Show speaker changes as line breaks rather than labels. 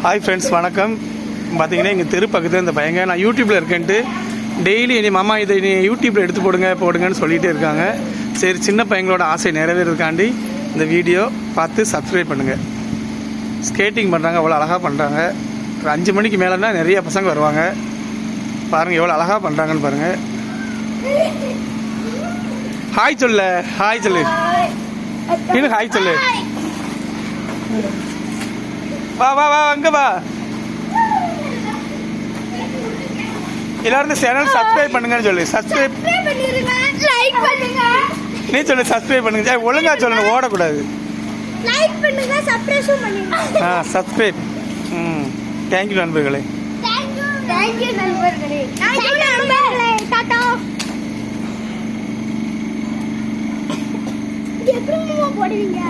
Hi friends, வணக்கம். பார்த்தீங்கன்னா எங்கள் தெரு பக்கத்தில் இந்த பையங்க நான் யூடியூப்பில் இருக்கேன்ட்டு டெய்லி இனி மாமா இதை நீ யூடியூப்பில் எடுத்து போடுங்கன்னு சொல்லிகிட்டே இருக்காங்க. சரி, சின்ன பையங்களோட ஆசை நிறைவேறதுக்காண்டி இந்த வீடியோ பார்த்து சப்ஸ்கிரைப் பண்ணுங்கள். ஸ்கேட்டிங் பண்ணுறாங்க, அவ்வளோ அழகாக பண்ணுறாங்க. ஒரு 5 மணிக்கு மேலேனா நிறைய பசங்க வருவாங்க. பாருங்கள் எவ்வளோ அழகாக பண்ணுறாங்கன்னு பாருங்கள். ஹாய் சொல்லு, ஹாய் சொல்லு, இன்னும் ஹாய் சொல்லு. வா வா வா, அங்கே வா. எல்லாரும் இந்த சேனல் சப்ஸ்கிரைப் பண்ணுங்கன்னு சொல்லு. சப்ஸ்கிரைப்
லைக் பண்ணுங்க.
நீ சொல்லு, சப்ஸ்கிரைப் பண்ணுங்க. ஒழுங்கா சொல்லணும், ஓடக்கூடாது.
லைக் பண்ணுங்க, சப்ஸ்கிரைப் பண்ணுங்க.
சப்ஸ்கிரைப். தேங்க்யூ நண்பர்களே.
தேங்க்யூ நண்பர்களே. நண்பர்களே, டாடா. இது எப்படி போடுவீங்க?